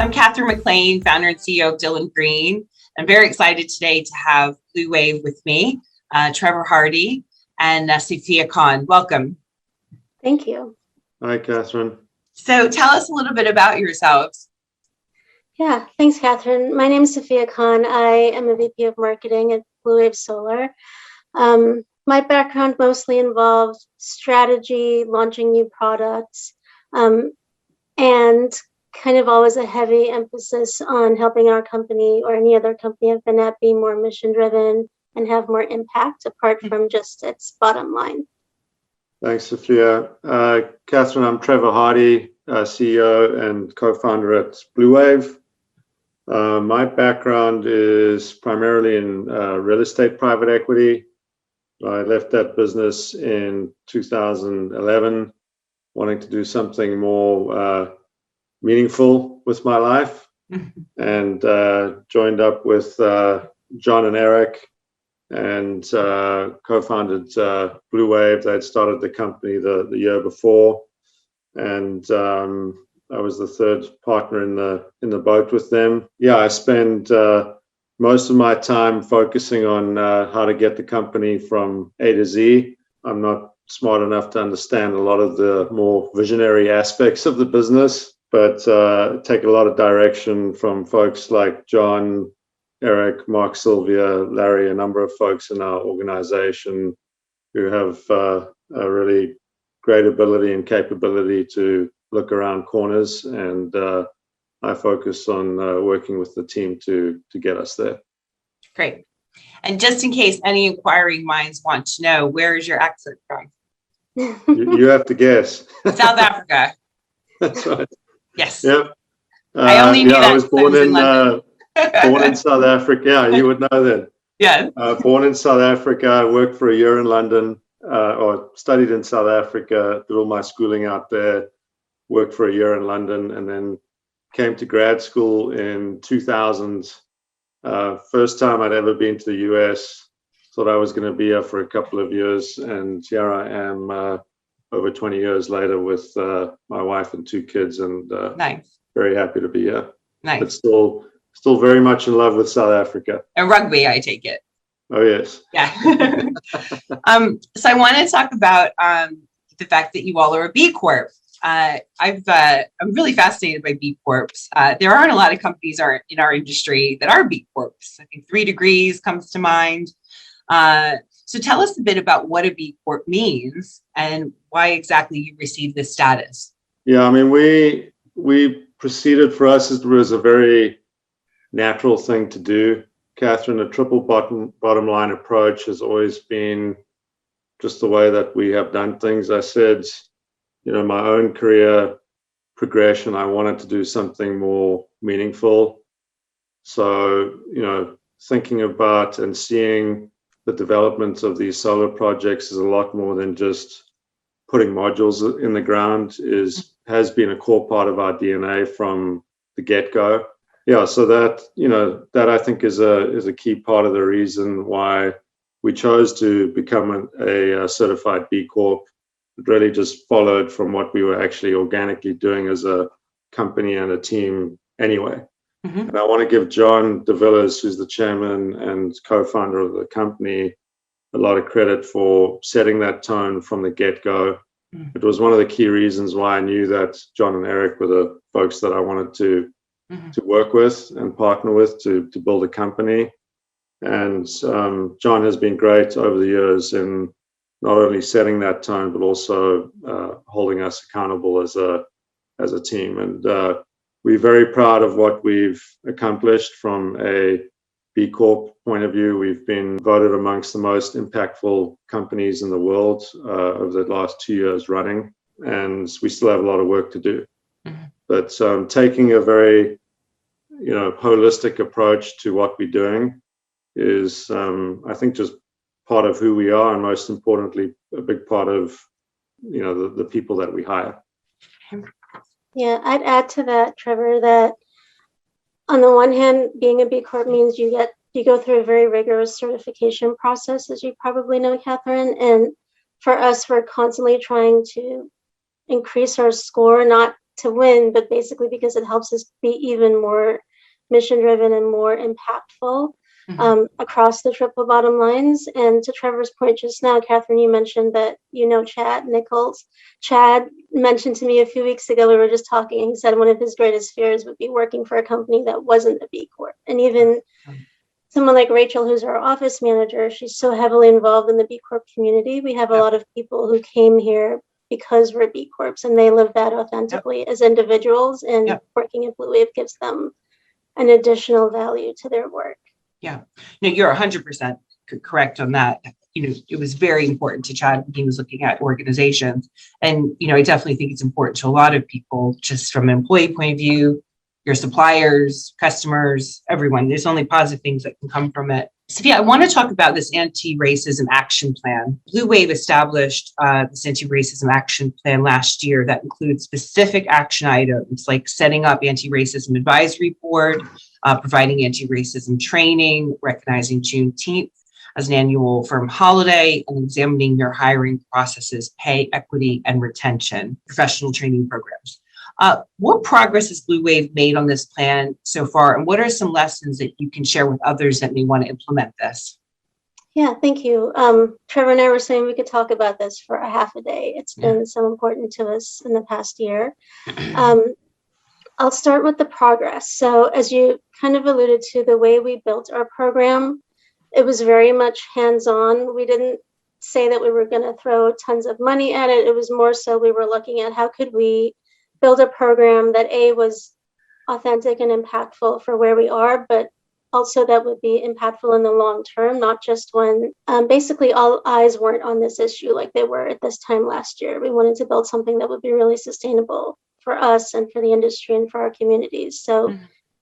I'm Catherine McLean, founder and CEO of Dylan Green. I'm very excited today to have BlueWave with me, Trevor Hardy and Safiyyah Khan. Welcome. Thank you. Hi, Catherine. So tell us a little bit about yourselves. Yeah, thanks, Catherine. My name is Safiyyah Khan. I am a VP of Marketing at BlueWave Solar. My background mostly involves strategy, launching new products, and kind of always a heavy emphasis on helping our company or any other company I've been at be more mission-driven and have more impact apart from just its bottom line. Thanks, Safiyyah. Catherine, I'm Trevor Hardy, CEO and co-founder at BlueWave. My background is primarily in real estate private equity. I left that business in 2011, wanting to do something more meaningful with my life, and joined up with John and Eric and co-founded BlueWave. They'd started the company the year before, and I was the third partner in the boat with them. Yeah, I spend most of my time focusing on how to get the company from A to Z. I'm not smart enough to understand a lot of the more visionary aspects of the business, but take a lot of direction from folks like John, Eric, Mark, Sylvia, Larry, a number of folks in our organization who have a really great ability and capability to look around corners, and I focus on working with the team to get us there. Great. And just in case any inquiring minds want to know, where is your accent from? You have to guess. South Africa. That's right. Yes. Yep. I only knew that I was born in South Africa. Yeah, you would know that. Yeah. Born in South Africa. I worked for a year in London, or studied in South Africa, did all my schooling out there, worked for a year in London, and then came to grad school in 2000. First time I'd ever been to the US. Thought I was going to be here for a couple of years, and here I am over 20 years later with my wife and two kids, and nice. Very happy to be here. Nice. But still very much in love with South Africa. And rugby, I take it. Oh, yes. Yeah. So I want to talk about the fact that you all are a B Corp. I'm really fascinated by B Corps. There aren't a lot of companies in our industry that are B Corps. I think 3 Degrees comes to mind. So tell us a bit about what a B Corp means and why exactly you received this status. Yeah, I mean, we proceeded, for us, it was a very natural thing to do. Catherine, a triple bottom line approach has always been just the way that we have done things. I said, my own career progression, I wanted to do something more meaningful. So, thinking about and seeing the development of these solar projects is a lot more than just putting modules in the ground. Has been a core part of our DNA from the get-go. Yeah, so that I think is a key part of the reason why we chose to become a certified B Corp. It really just followed from what we were actually organically doing as a company and a team anyway. Mm-hmm. And I want to give John DeVilliers, who's the chairman and co-founder of the company, a lot of credit for setting that tone from the get-go. Mm-hmm. It was one of the key reasons why I knew that John and Eric were the folks that I wanted to work with and partner with to build a company. And John has been great over the years in not only setting that tone, but also holding us accountable as a team. And we're very proud of what we've accomplished from a B Corp point of view. We've been voted amongst the most impactful companies in the world over the last 2 years running, and we still have a lot of work to do. Mm-hmm. But taking a very holistic approach to what we're doing is, I think, just part of who we are, and most importantly, a big part of the people that we hire. Yeah, I'd add to that, Trevor, that on the one hand, being a B Corp means you go through a very rigorous certification process, as you probably know, Catherine. And for us, we're constantly trying to increase our score, not to win, but basically because it helps us be even more mission driven and more impactful across the triple bottom lines. And to Trevor's point just now, Catherine, you mentioned that Chad Nichols. Chad mentioned to me a few weeks ago, we were just talking, and he said one of his greatest fears would be working for a company that wasn't a B Corp. And even someone like Rachel, who's our office manager, she's so heavily involved in the B Corp community. We have a lot of people who came here because we're B Corps, and they live that authentically as individuals, and working at BlueWave gives them an additional value to their work. Yeah, no, you're 100% correct on that. It was very important to Chad when he was looking at organizations. And, I definitely think it's important to a lot of people, just from an employee point of view, your suppliers, customers, everyone. There's only positive things that can come from it. Safiyyah, I want to talk about this anti-racism action plan. BlueWave established this anti-racism action plan last year that includes specific action items like setting up anti-racism advisory board, providing anti-racism training, recognizing Juneteenth as an annual firm holiday, and examining your hiring processes, pay, equity, and retention, professional training programs. What progress has BlueWave made on this plan so far, and what are some lessons that you can share with others that may want to implement this? Yeah, thank you. Trevor and I were saying we could talk about this for a half a day. It's been so important to us in the past year. I'll start with the progress. So as you kind of alluded to, the way we built our program, it was very much hands-on. We didn't say that we were going to throw tons of money at it. It was more so we were looking at how could we build a program that was authentic and impactful for where we are, but also that would be impactful in the long term, not just when basically all eyes weren't on this issue like they were at this time last year. We wanted to build something that would be really sustainable for us and for the industry and for our communities. So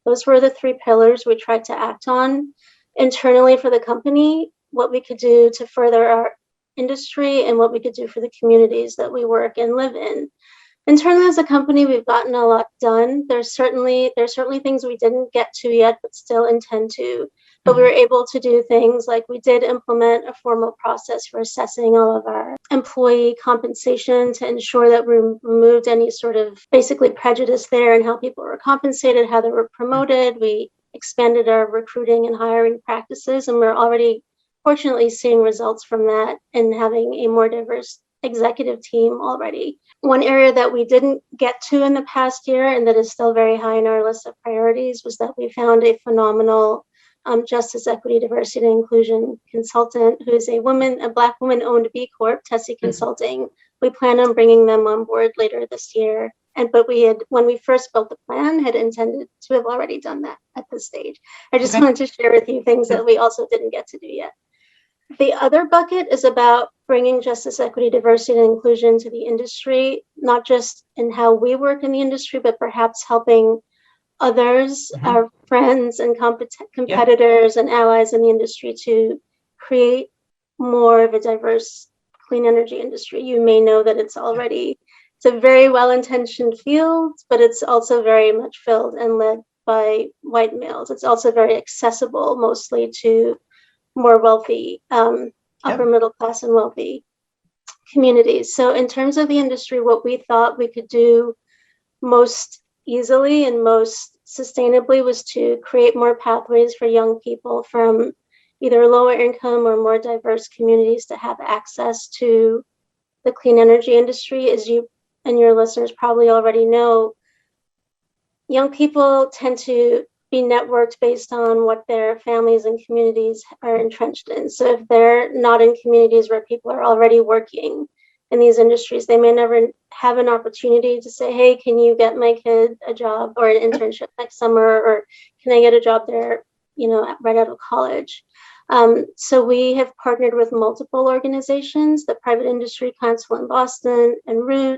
those were the three pillars we tried to act on internally for the company, what we could do to further our industry and what we could do for the communities that we work and live in. Internally as a company, we've gotten a lot done. There's certainly things we didn't get to yet, but still intend to. But we were able to do things like we did implement a formal process for assessing all of our employee compensation to ensure that we removed any sort of basically prejudice there and how people were compensated, how they were promoted. We expanded our recruiting and hiring practices, and we're already fortunately seeing results from that and having a more diverse executive team already. One area that we didn't get to in the past year and that is still very high in our list of priorities was that we found a phenomenal justice, equity, diversity, and inclusion consultant who is a Black woman-owned B Corp, Tessie Consulting. We plan on bringing them on board later this year. But we had, when we first built the plan, had intended to have already done that at this stage. I just wanted to share with you things that we also didn't get to do yet. The other bucket is about bringing justice, equity, diversity, and inclusion to the industry, not just in how we work in the industry, but perhaps helping others, our friends and competitors and allies in the industry to create more of a diverse clean energy industry. You may know that it's a very well-intentioned field, but it's also very much filled and led by white males. It's also very accessible mostly to more wealthy, upper middle class and wealthy communities. So in terms of the industry, what we thought we could do most easily and most sustainably was to create more pathways for young people from either lower income or more diverse communities to have access to the clean energy industry. As you and your listeners probably already know, young people tend to be networked based on what their families and communities are entrenched in. So if they're not in communities where people are already working in these industries, they may never have an opportunity to say, hey, can you get my kid a job or an internship next summer? Or can I get a job there, right out of college? So we have partnered with multiple organizations, the Private Industry Council in Boston, Enroot,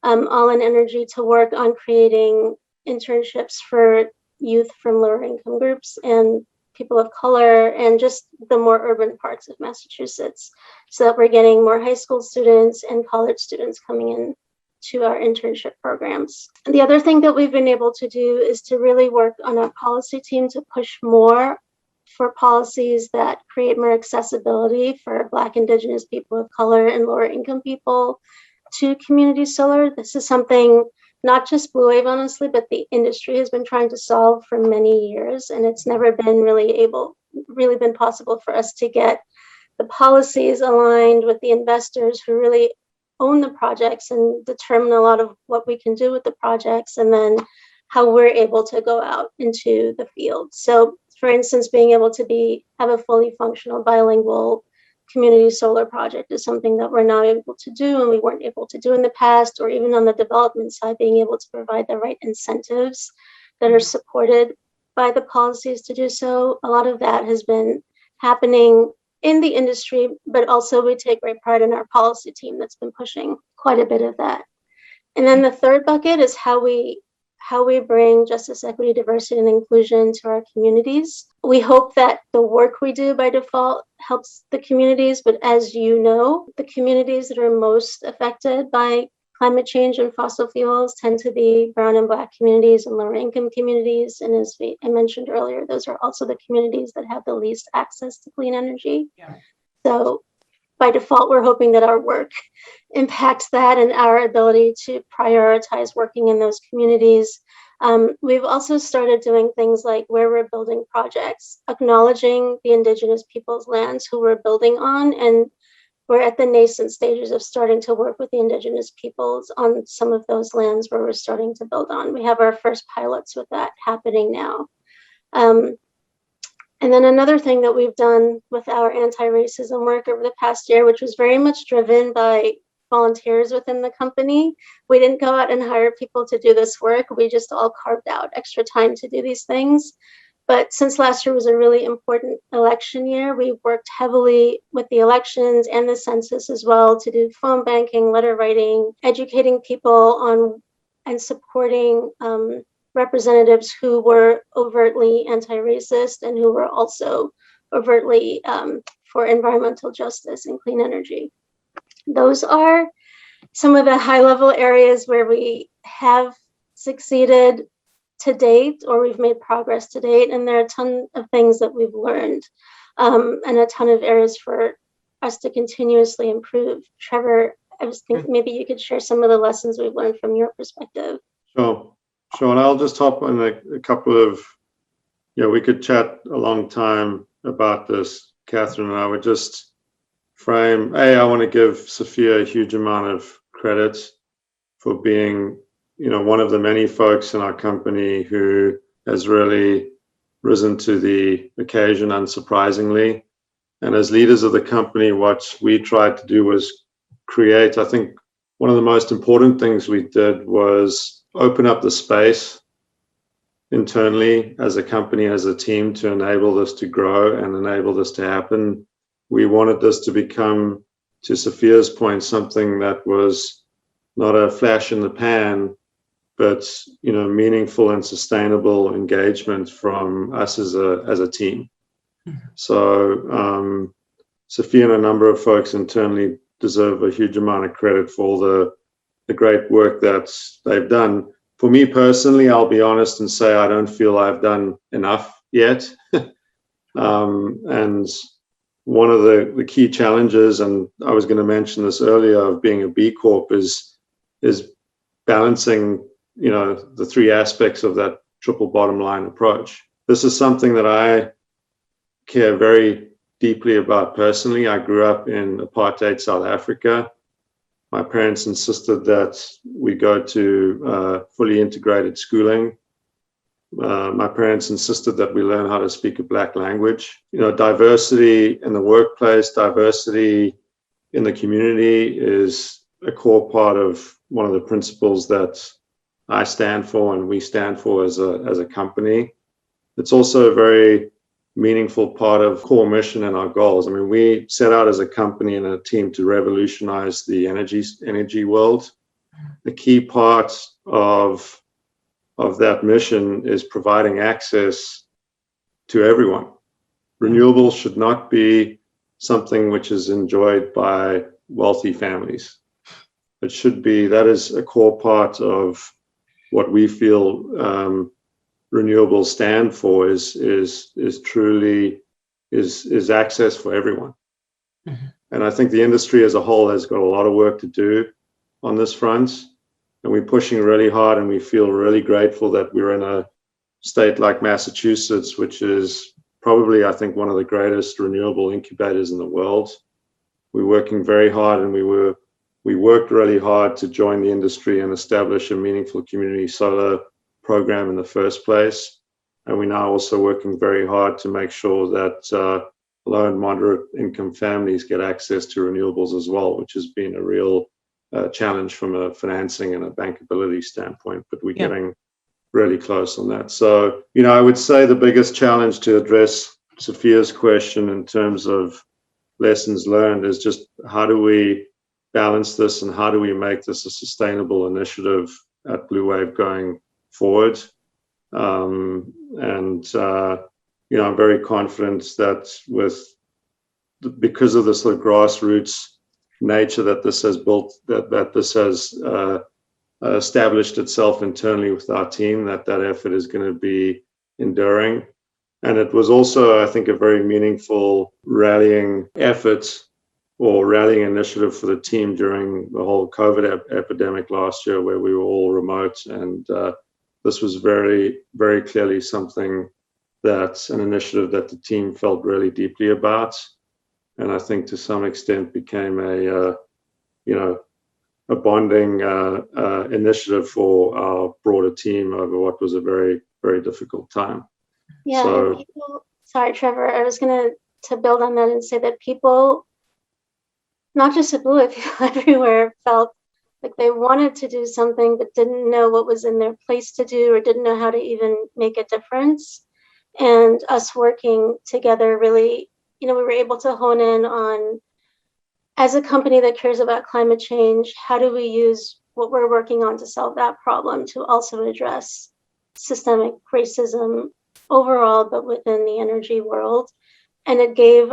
All in Energy, to work on creating internships for youth from lower income groups and people of color and just the more urban parts of Massachusetts, so that we're getting more high school students and college students coming in to our internship programs. And the other thing that we've been able to do is to really work on our policy team to push more for policies that create more accessibility for Black, Indigenous, people of color, and lower income people to community solar. This is something not just BlueWave, honestly, but the industry has been trying to solve for many years. And it's never been really been possible for us to get the policies aligned with the investors who really own the projects and determine a lot of what we can do with the projects, and then how we're able to go out into the field. So for instance, being able to have a fully functional bilingual community solar project is something that we're now able to do, and we weren't able to do in the past. Or even on the development side, being able to provide the right incentives that are supported by the policies to do so. A lot of that has been happening in the industry, but also we take great pride in our policy team that's been pushing quite a bit of that. And then the third bucket is how we bring justice, equity, diversity, and inclusion to our communities. We hope that the work we do by default helps the communities, but as you know, the communities that are most affected by climate change and fossil fuels tend to be brown and Black communities and lower income communities. And as I mentioned earlier, those are also the communities that have the least access to clean energy. Yeah. So by default, we're hoping that our work impacts that and our ability to prioritize working in those communities. We've also started doing things like where we're building projects, acknowledging the Indigenous peoples' lands who we're building on, and we're at the nascent stages of starting to work with the Indigenous peoples on some of those lands where we're starting to build on. We have our first pilots with that happening now. And then another thing that we've done with our anti-racism work over the past year, which was very much driven by volunteers within the company. We didn't go out and hire people to do this work. We just all carved out extra time to do these things. But since last year was a really important election year, we worked heavily with the elections and the census as well to do phone banking, letter writing, educating people on and supporting representatives who were overtly anti-racist and who were also overtly for environmental justice and clean energy. Those are some of the high-level areas where we have succeeded to date, or we've made progress to date, and there are a ton of things that we've learned, and a ton of areas for us to continuously improve. Trevor, I was thinking maybe you could share some of the lessons we've learned from your perspective. Sure, and I'll just hop on a couple of, we could chat a long time about this, Catherine, and I would just frame, I want to give Safiyyah a huge amount of credit for being one of the many folks in our company who has really risen to the occasion, unsurprisingly. And as leaders of the company, what we tried to do was create, I think one of the most important things we did was open up the space internally as a company, as a team, to enable this to grow and enable this to happen. We wanted this to become, to Safiyyah's point, something that was not a flash in the pan, but meaningful and sustainable engagement from us as a team. Mm-hmm. So Safiyyah and a number of folks internally deserve a huge amount of credit for all the great work that they've done. For me personally, I'll be honest and say I don't feel I've done enough yet. And one of the key challenges, and I was going to mention this earlier, of being a B Corp is balancing the three aspects of that triple bottom line approach. This is something that I care very deeply about personally. I grew up in apartheid South Africa. My parents insisted that we go to fully integrated schooling. My parents insisted that we learn how to speak a Black language. Diversity in the workplace, diversity in the community is a core part of one of the principles that I stand for and we stand for as a company. It's also a very meaningful part of core mission and our goals. I mean, we set out as a company and a team to revolutionize the energy world. The key part of that mission is providing access to everyone. Renewables should not be something which is enjoyed by wealthy families. It should be, that is a core part of what we feel renewables stand for is truly access for everyone. Mm-hmm. And I think the industry as a whole has got a lot of work to do on this front. and we're pushing really hard, and we feel really grateful that we're in a state like Massachusetts, which is probably, I think, one of the greatest renewable incubators in the world. We're working very hard, and we worked really hard to join the industry and establish a meaningful community solar program in the first place. And we're now also working very hard to make sure that low and moderate income families get access to renewables as well, which has been a real challenge from a financing and a bankability standpoint, but we're getting really close on that. So, I would say the biggest challenge to address Safiyyah's question in terms of lessons learned is just how do we balance this and how do we make this a sustainable initiative at BlueWave going forward? I'm very confident that because of the sort of grassroots nature that this has built, that this has established itself internally with our team, that effort is going to be enduring. And it was also, I think, a very meaningful rallying effort or rallying initiative for the team during the whole COVID epidemic last year, where we were all remote. And this was very, very clearly something that's an initiative that the team felt really deeply about. And I think to some extent became a bonding initiative for our broader team over what was a very, very difficult time. Yeah. So, sorry, Trevor, I was going to build on that and say that people, not just at BlueWave, people everywhere felt like they wanted to do something but didn't know what was in their place to do or didn't know how to even make a difference. And us working together really, we were able to hone in on, as a company that cares about climate change, how do we use what we're working on to solve that problem to also address systemic racism overall, but within the energy world. And it gave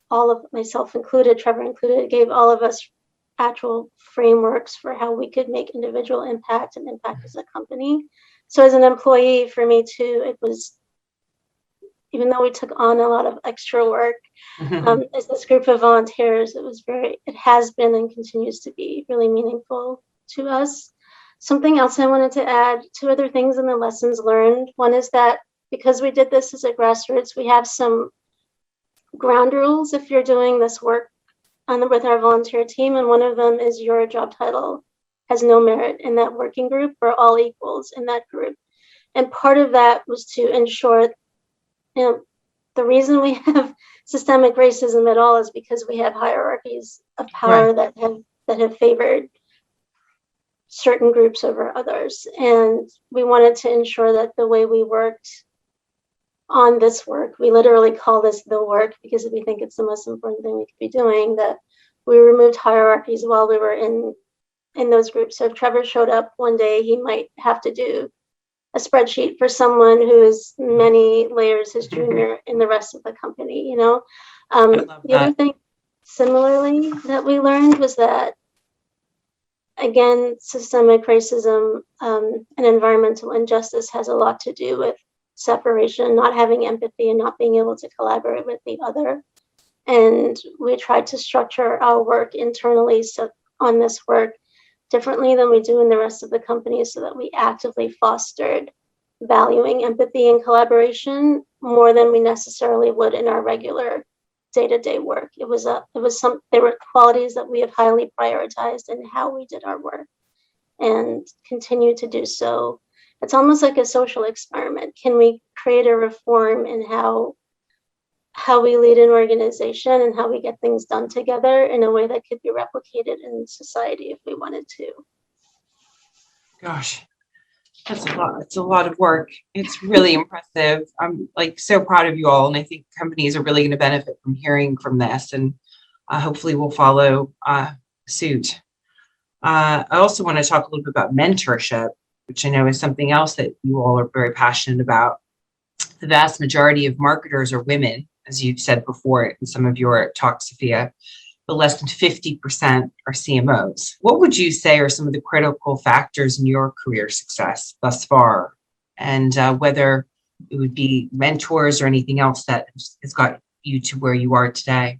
all of, myself included, Trevor included, it gave all of us actual frameworks for how we could make individual impact and impact as a company. So as an employee, for me too, it was, even though we took on a lot of extra work, as this group of volunteers, it has been and continues to be really meaningful to us. Something else I wanted to add, two other things in the lessons learned. One is that because we did this as a grassroots, we have some ground rules if you're doing this work with our volunteer team, and one of them is your job title has no merit in that working group. We're all equals in that group. And part of that was to ensure, the reason we have systemic racism at all is because we have hierarchies of power that have favored certain groups over others. And we wanted to ensure that the way we worked on this work, we literally call this the work because we think it's the most important thing we could be doing, that we removed hierarchies while we were in those groups. So if Trevor showed up one day, he might have to do a spreadsheet for someone who is many layers his junior in the rest of the company, The other thing similarly that we learned was that, again, systemic racism and environmental injustice has a lot to do with separation, not having empathy and not being able to collaborate with the other. And we tried to structure our work internally on this work differently than we do in the rest of the company, so that we actively fostered valuing empathy and collaboration more than we necessarily would in our regular day-to-day work. There were qualities that we have highly prioritized in how we did our work and continue to do so. It's almost like a social experiment. Can we create a reform in how we lead an organization and how we get things done together in a way that could be replicated in society if we wanted to? Gosh, that's a lot. It's a lot of work. It's really impressive. I'm so proud of you all. And I think companies are really going to benefit from hearing from this, and hopefully we'll follow suit. I also want to talk a little bit about mentorship, which I know is something else that you all are very passionate about. The vast majority of marketers are women, as you've said before in some of your talks, Safiyyah, but less than 50% are CMOs. What would you say are some of the critical factors in your career success thus far? And whether it would be mentors or anything else that has got you to where you are today?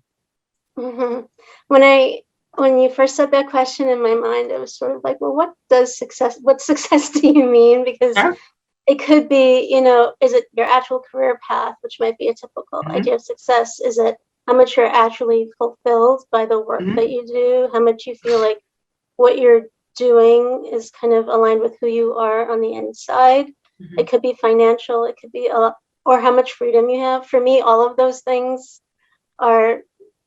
Mm-hmm. When I when you first said that question in my mind, it was sort of like, well, what success do you mean? Because Yeah. it could be, is it your actual career path, which might be a typical idea of success? Is it how much you're actually fulfilled by the work that you do? How much you feel like what you're doing is kind of aligned with who you are on the inside? It could be financial, it could be or how much freedom you have. For me, all of those things are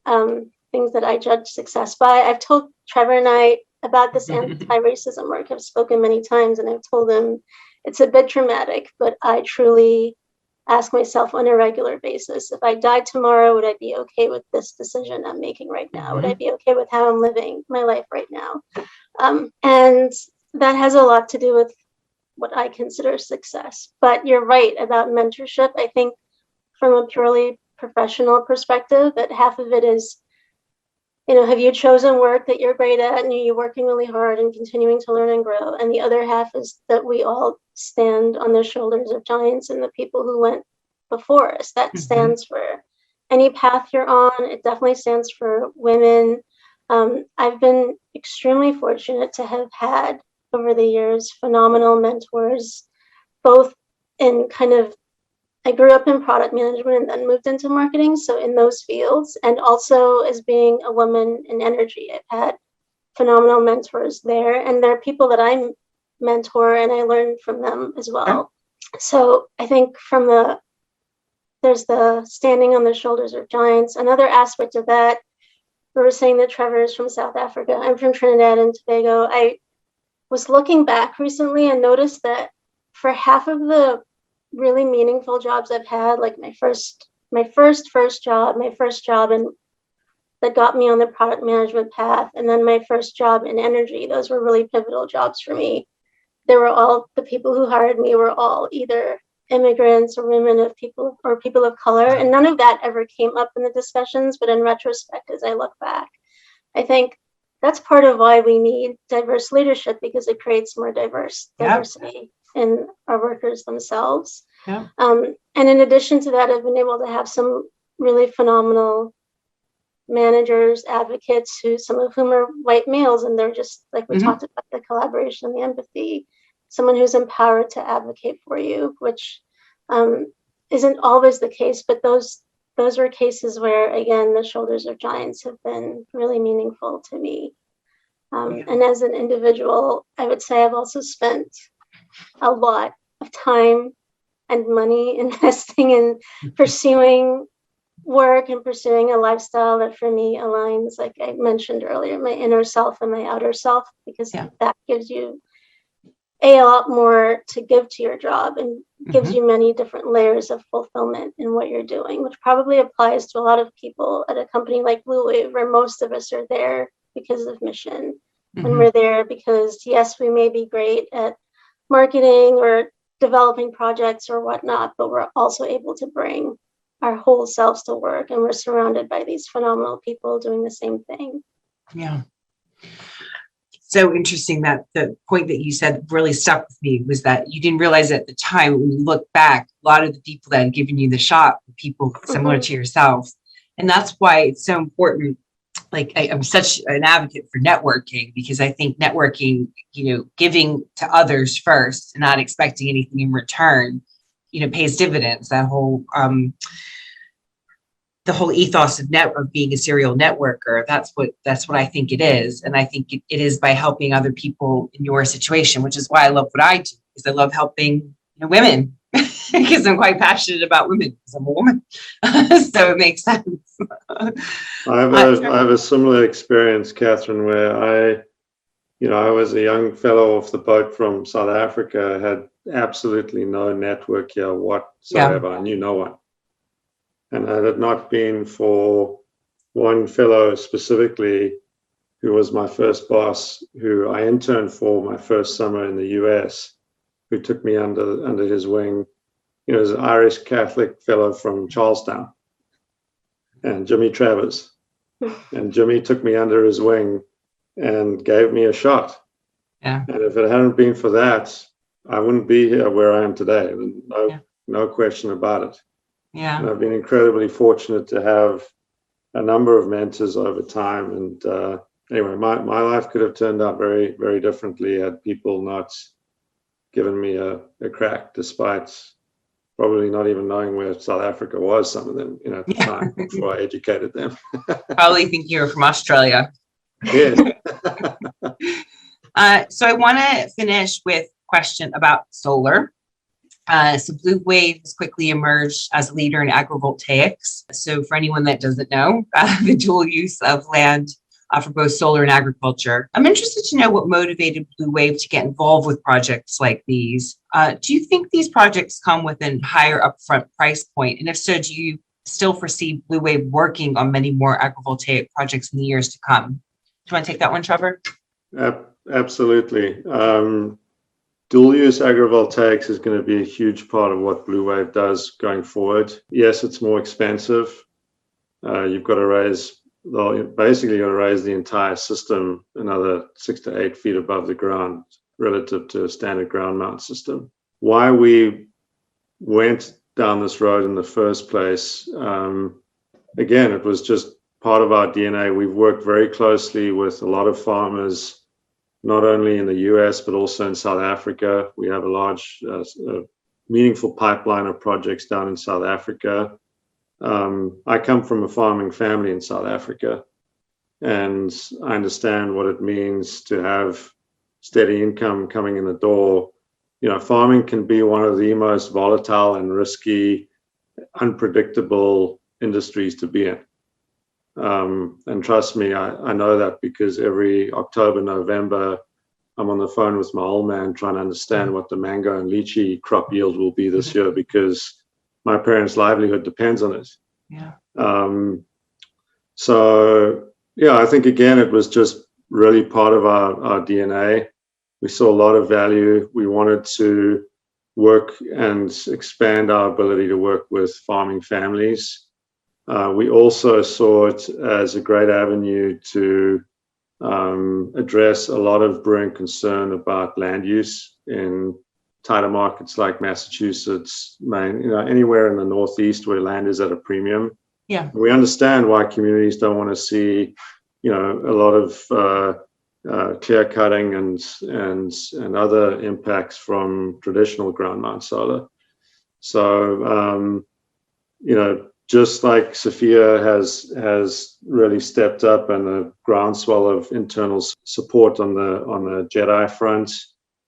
things that I judge success by. I've told Trevor and I about this anti-racism work. I've spoken many times, and I've told him it's a bit dramatic, but I truly ask myself on a regular basis, if I died tomorrow, would I be okay with this decision I'm making right now? Would I be okay with how I'm living my life right now? And that has a lot to do with what I consider success. But you're right about mentorship. I think from a purely professional perspective, that half of it is, have you chosen work that you're great at and you're working really hard and continuing to learn and grow? And the other half is that we all stand on the shoulders of giants and the people who went before us. That stands for any path you're on. It definitely stands for women. I've been extremely fortunate to have had over the years phenomenal mentors, both in I grew up in product management and then moved into marketing. So in those fields, and also as being a woman in energy, I've had phenomenal mentors there. And there are people that I mentor and I learn from them as well. So I think there's the standing on the shoulders of giants. Another aspect of that, we were saying that Trevor is from South Africa. I'm from Trinidad and Tobago. I was looking back recently and noticed that for half of the really meaningful jobs I've had, like my first job and that got me on the product management path, and then my first job in energy, those were really pivotal jobs for me. The people who hired me were all either immigrants or women of people of color, and none of that ever came up in the discussions. But in retrospect, as I look back, I think that's part of why we need diverse leadership, because it creates more diversity in our workers themselves. And in addition to that, I've been able to have some really phenomenal managers, advocates, some of whom are white males, and they're just like we talked about, the collaboration and the empathy, someone who's empowered to advocate for you, which isn't always the case, but those are cases where, again, the shoulders of giants have been really meaningful to me. And as an individual, I would say I've also spent a lot of time and money investing in pursuing work and pursuing a lifestyle that for me aligns, like I mentioned earlier, my inner self and my outer self, because that gives you a lot more to give to your job and gives you many different layers of fulfillment in what you're doing, which probably applies to a lot of people at a company like BlueWave, where most of us are there because of mission. And we're there because, yes, we may be great at marketing or developing projects or whatnot, but we're also able to bring our whole selves to work, and we're surrounded by these phenomenal people doing the same thing. Yeah. So interesting that the point that you said really stuck with me was that you didn't realize at the time, when you look back, a lot of the people that had given you the shot were people similar to yourself. And that's why it's so important. Like I'm such an advocate for networking, because I think networking, giving to others first and not expecting anything in return, pays dividends. That whole, the whole ethos of being a serial networker, that's what I think it is. And I think it is by helping other people in your situation, which is why I love what I do, because I love helping women, because I'm quite passionate about women, because I'm a woman. So it makes sense. I have a similar experience, Catherine, where I was a young fellow off the boat from South Africa, had absolutely no network here whatsoever. I knew no one. And had it not been for one fellow specifically, who was my first boss, who I interned for my first summer in the US, who took me under his wing, is an Irish Catholic fellow from Charlestown, and Jimmy Trevors. And Jimmy took me under his wing and gave me a shot. Yeah. And if it hadn't been for that, I wouldn't be here where I am today. No question about it. Yeah. And I've been incredibly fortunate to have a number of mentors over time, anyway, my life could have turned out very, very differently had people not given me a crack, despite probably not even knowing where South Africa was, some of them, at the time, before I educated them. Probably think you were from Australia. Yes. So I want to finish with a question about solar. So BlueWave has quickly emerged as a leader in agrivoltaics. So for anyone that doesn't know, the dual use of land for both solar and agriculture. I'm interested to know what motivated BlueWave to get involved with projects like these. Do you think these projects come with a higher upfront price point? And if so, do you still foresee BlueWave working on many more agrivoltaic projects in the years to come? Do you want to take that one, Trevor? Absolutely. Dual use agrivoltaics is going to be a huge part of what BlueWave does going forward. Yes, it's more expensive. You've got to raise the entire system another 6 to 8 feet above the ground relative to a standard ground mount system. Why we went down this road in the first place, again, it was just part of our DNA. We've worked very closely with a lot of farmers, not only in the US, but also in South Africa. We have a large, meaningful pipeline of projects down in South Africa. I come from a farming family in South Africa, and I understand what it means to have steady income coming in the door. Farming can be one of the most volatile and risky, unpredictable industries to be in. And trust me, I know that, because every October, November, I'm on the phone with my old man trying to understand what the mango and lychee crop yield will be this year, because my parents' livelihood depends on it. Yeah. So, I think, again, it was just really part of our DNA. We saw a lot of value. We wanted to work and expand our ability to work with farming families. We also saw it as a great avenue to address a lot of brewing concern about land use in tighter markets like Massachusetts, Maine, anywhere in the Northeast where land is at a premium. Yeah. We understand why communities don't want to see, a lot of clear cutting and other impacts from traditional ground mount solar. So, just like Safiyyah has really stepped up, and a groundswell of internal support on the JEDI front.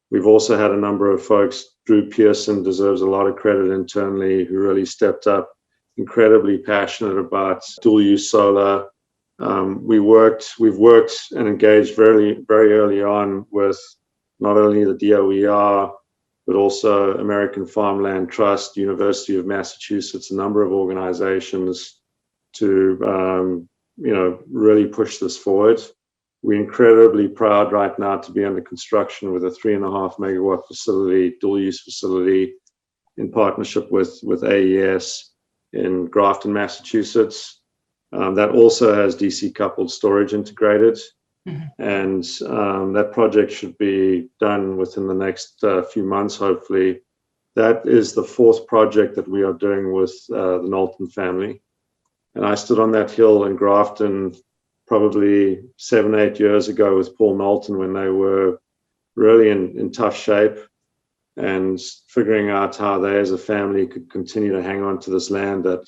We've also had a number of folks. Drew Pearson deserves a lot of credit internally, who really stepped up, incredibly passionate about dual use solar. We've worked and engaged very, very early on with not only the DOER, but also American Farmland Trust, University of Massachusetts, a number of organizations to, really push this forward. We're incredibly proud right now to be under construction with a 3.5 megawatt facility, dual use facility, in partnership with AES in Grafton, Massachusetts. That also has DC coupled storage integrated. Mm-hmm. And that project should be done within the next few months, hopefully. That is the 4th project that we are doing with the Knowlton family. And I stood on that hill in Grafton probably 7-8 years ago with Paul Knowlton, when they were really in tough shape, and figuring out how they as a family could continue to hang on to this land that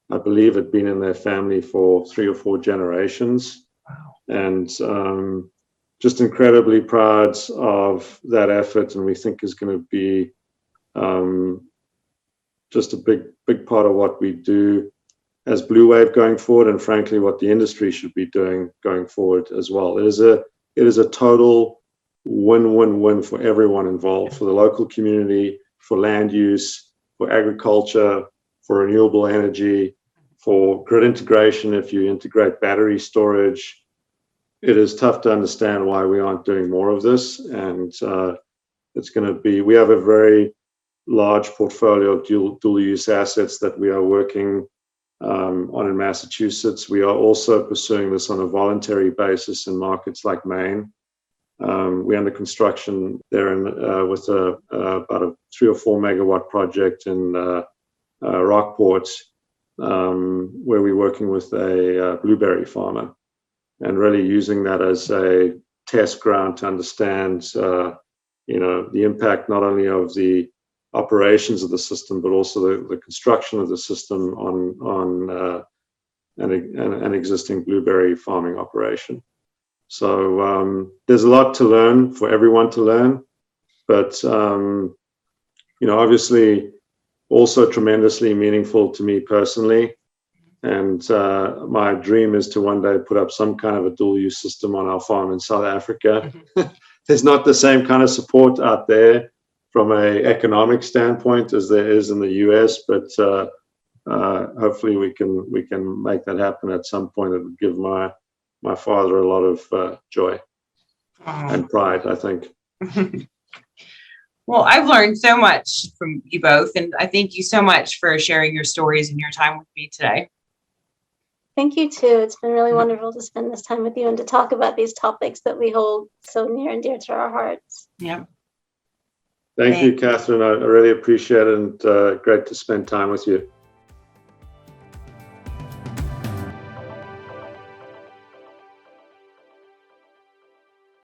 I believe had been in their family for 3 or 4 generations. Wow. And just incredibly proud of that effort, and we think is going to be just a big part of what we do as BlueWave going forward, and frankly what the industry should be doing going forward as well. It is a total win-win-win for everyone involved, for the local community, for land use, for agriculture, for renewable energy, for grid integration if you integrate battery storage. It is tough to understand why we aren't doing more of this, and it's going to be, we have a very large portfolio of dual use assets that we are working on in Massachusetts. We are also pursuing this on a voluntary basis in markets like Maine. We're under construction there with about a 3 or 4 megawatt project in Rockport, where we're working with a blueberry farmer. really using that as a test ground to understand, the impact not only of the operations of the system, but also the construction of the system on an existing blueberry farming operation. So there's a lot to learn for everyone to learn, but obviously also tremendously meaningful to me personally. And my dream is to one day put up some kind of a dual use system on our farm in South Africa. There's not the same kind of support out there from an economic standpoint as there is in the US, but hopefully we can make that happen at some point. It would give my father a lot of joy and pride, I think. Well, I've learned so much from you both, and I thank you so much for sharing your stories and your time with me today. Thank you too. It's been really wonderful to spend this time with you and to talk about these topics that we hold so near and dear to our hearts. Yeah. Thank you, Catherine. I really appreciate it, and great to spend time with you.